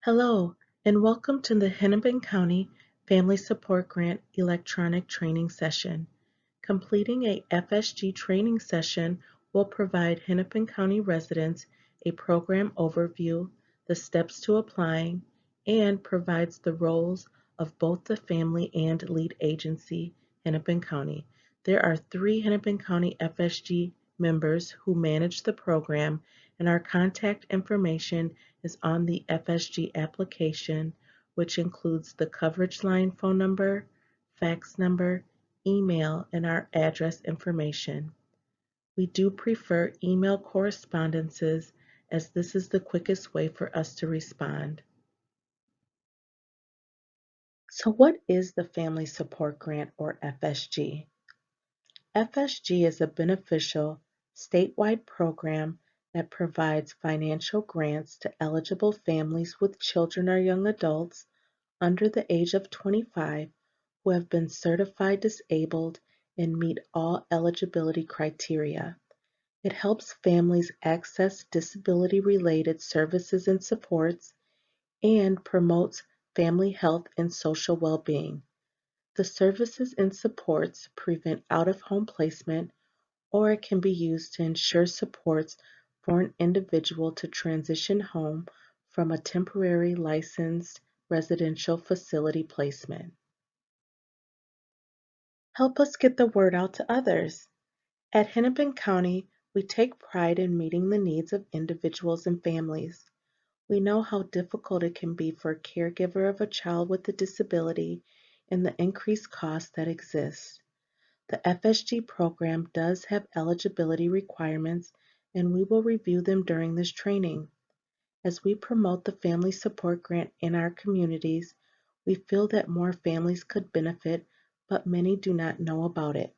Hello, and welcome to the Hennepin County Family Support Grant electronic training session. Completing a FSG training session will provide Hennepin County residents a program overview, the steps to applying, and provides the roles of both the family and lead agency, Hennepin County. There are 3 Hennepin County FSG members who manage the program, and our contact information is on the FSG application, which includes the coverage line phone number, fax number, email, and our address information. We do prefer email correspondences as this is the quickest way for us to respond. So what is the Family Support Grant, or FSG? FSG is a beneficial statewide program that provides financial grants to eligible families with children or young adults under the age of 25 who have been certified disabled and meet all eligibility criteria. It helps families access disability-related services and supports and promotes family health and social well-being. The services and supports prevent out-of-home placement, or it can be used to ensure supports for an individual to transition home from a temporary licensed residential facility placement. Help us get the word out to others. At Hennepin County, we take pride in meeting the needs of individuals and families. We know how difficult it can be for a caregiver of a child with a disability and the increased costs that exist. The FSG program does have eligibility requirements, and we will review them during this training. As we promote the Family Support Grant in our communities, we feel that more families could benefit, but many do not know about it.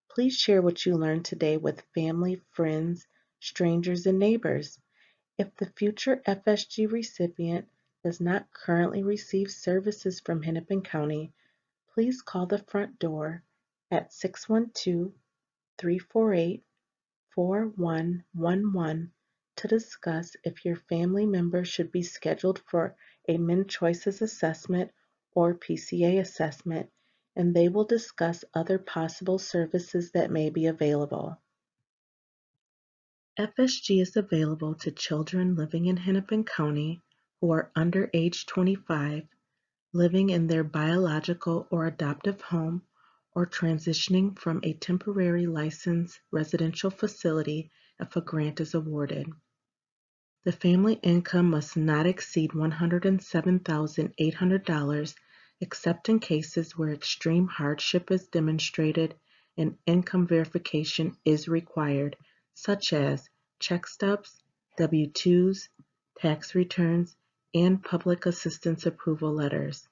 Please share what you learned today with family, friends, strangers, and neighbors. If the future FSG recipient does not currently receive services from Hennepin County, please call the front door at 612-348-4111 to discuss if your family member should be scheduled for a MinChoices assessment or PCA assessment, and they will discuss other possible services that may be available. FSG is available to children living in Hennepin County who are under age 25, living in their biological or adoptive home, or transitioning from a temporary licensed residential facility if a grant is awarded. The family income must not exceed $107,800 except in cases where extreme hardship is demonstrated and income verification is required, such as check stubs, W-2s, tax returns, and public assistance approval letters.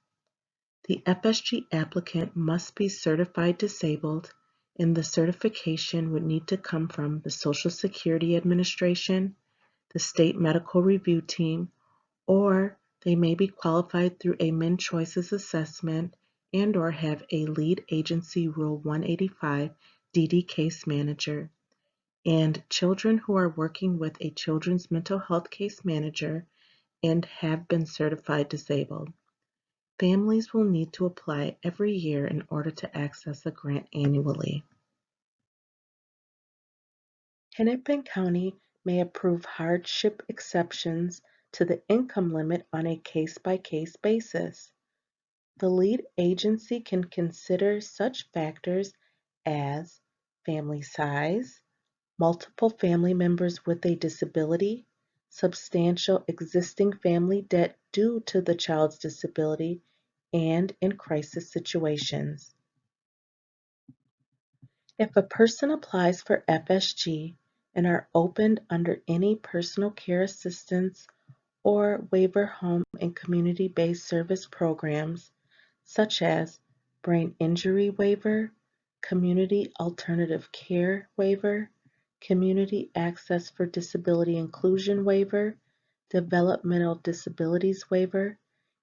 The FSG applicant must be certified disabled, and the certification would need to come from the Social Security Administration, the State Medical Review Team, or they may be qualified through a MinChoices assessment and/or have a Lead Agency Rule 185 DD case manager, and children who are working with a children's mental health case manager and have been certified disabled. Families will need to apply every year in order to access a grant annually. Hennepin County may approve hardship exceptions to the income limit on a case-by-case basis. The lead agency can consider such factors as family size, multiple family members with a disability, substantial existing family debt due to the child's disability, and in crisis situations. If a person applies for FSG and are opened under any personal care assistance or waiver home and community-based service programs, such as brain injury waiver, community alternative care waiver, community access for disability inclusion waiver, developmental disabilities waiver,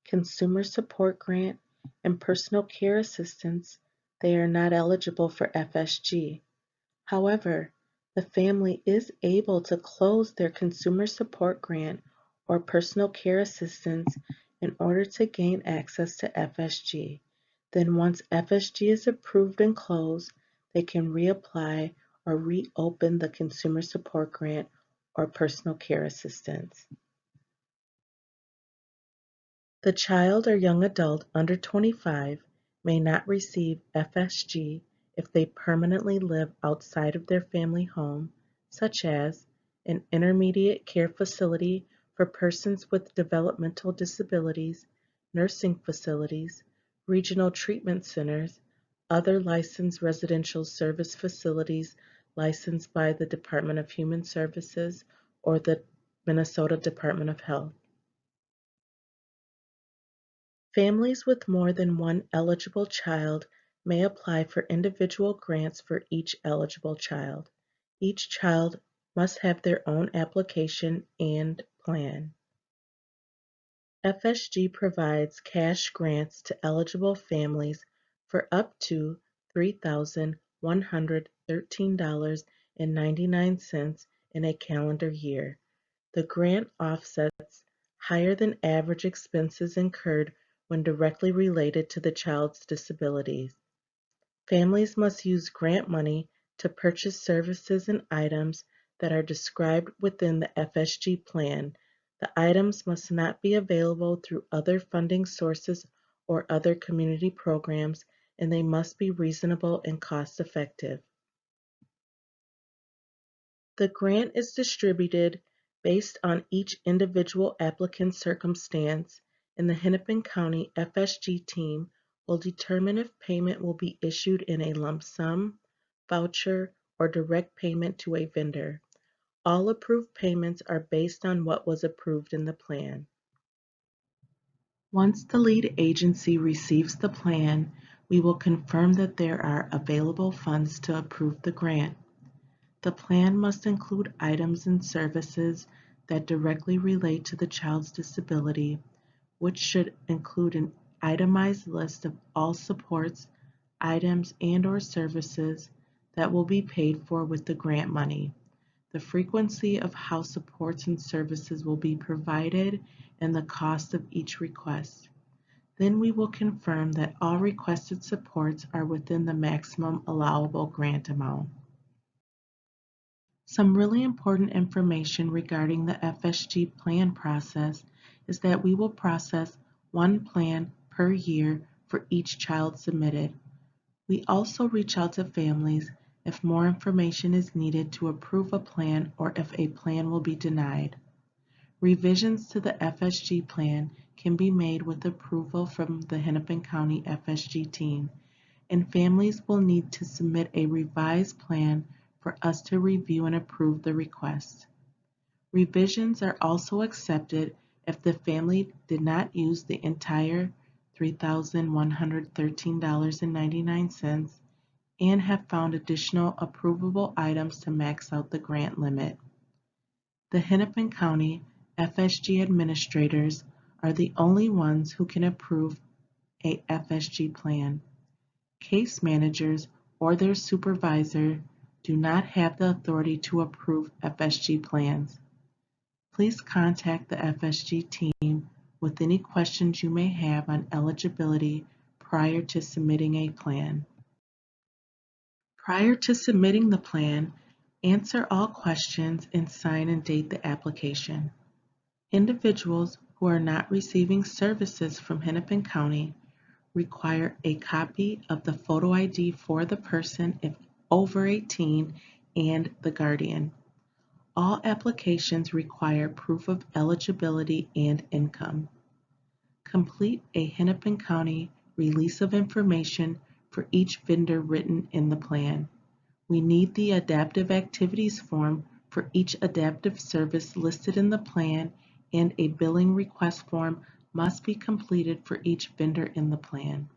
consumer support grant, and personal care assistance, they are not eligible for FSG. However, the family is able to close their consumer support grant or personal care assistance in order to gain access to FSG. Then once FSG is approved and closed, they can reapply or reopen the Consumer Support Grant or personal care assistance. The child or young adult under 25 may not receive FSG if they permanently live outside of their family home, such as an intermediate care facility for persons with developmental disabilities, nursing facilities, regional treatment centers, other licensed residential service facilities licensed by the Department of Human Services or the Minnesota Department of Health. Families with more than one eligible child may apply for individual grants for each eligible child. Each child must have their own application and plan. FSG provides cash grants to eligible families for up to $3,113.99 in a calendar year. The grant offsets higher than average expenses incurred when directly related to the child's disabilities. Families must use grant money to purchase services and items that are described within the FSG plan. The items must not be available through other funding sources or other community programs, and they must be reasonable and cost-effective. The grant is distributed based on each individual applicant's circumstance, and the Hennepin County FSG team will determine if payment will be issued in a lump sum, voucher, or direct payment to a vendor. All approved payments are based on what was approved in the plan. Once the lead agency receives the plan, we will confirm that there are available funds to approve the grant. The plan must include items and services that directly relate to the child's disability, which should include an itemized list of all supports, items, and/or services that will be paid for with the grant money, the frequency of how supports and services will be provided, and the cost of each request. Then we will confirm that all requested supports are within the maximum allowable grant amount. Some really important information regarding the FSG plan process is that we will process one plan per year for each child submitted. We also reach out to families if more information is needed to approve a plan or if a plan will be denied. Revisions to the FSG plan can be made with approval from the Hennepin County FSG team, and families will need to submit a revised plan for us to review and approve the request. Revisions are also accepted if the family did not use the entire $3,113.99 and have found additional approvable items to max out the grant limit. The Hennepin County FSG administrators are the only ones who can approve a FSG plan. Case managers or their supervisor do not have the authority to approve FSG plans. Please contact the FSG team with any questions you may have on eligibility prior to submitting a plan. Prior to submitting the plan, answer all questions and sign and date the application. Individuals who are not receiving services from Hennepin County require a copy of the photo ID for the person if over 18 and the guardian. All applications require proof of eligibility and income. Complete a Hennepin County release of information for each vendor written in the plan. We need the adaptive activities form for each adaptive service listed in the plan, and a billing request form must be completed for each vendor in the plan.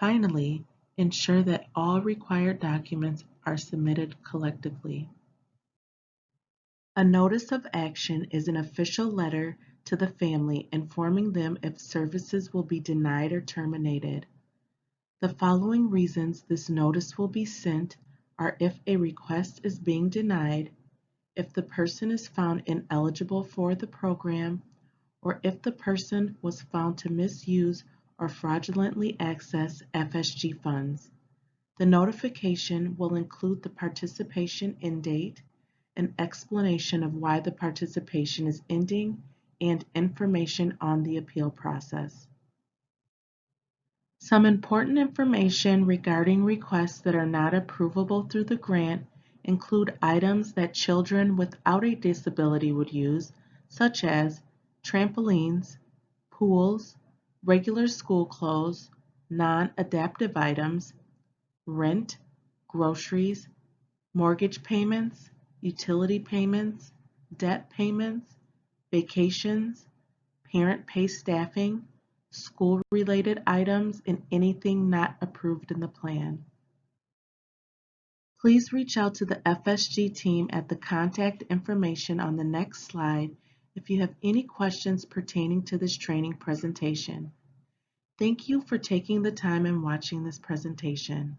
Finally, ensure that all required documents are submitted collectively. A notice of action is an official letter to the family informing them if services will be denied or terminated. The following reasons this notice will be sent are if a request is being denied, if the person is found ineligible for the program, or if the person was found to misuse or fraudulently access FSG funds. The notification will include the participation end date, an explanation of why the participation is ending, and information on the appeal process. Some important information regarding requests that are not approvable through the grant include items that children without a disability would use, such as trampolines, pools, regular school clothes, non-adaptive items, rent, groceries, mortgage payments, utility payments, debt payments, vacations, parent pay staffing, school-related items, and anything not approved in the plan. Please reach out to the FSG team at the contact information on the next slide if you have any questions pertaining to this training presentation. Thank you for taking the time and watching this presentation.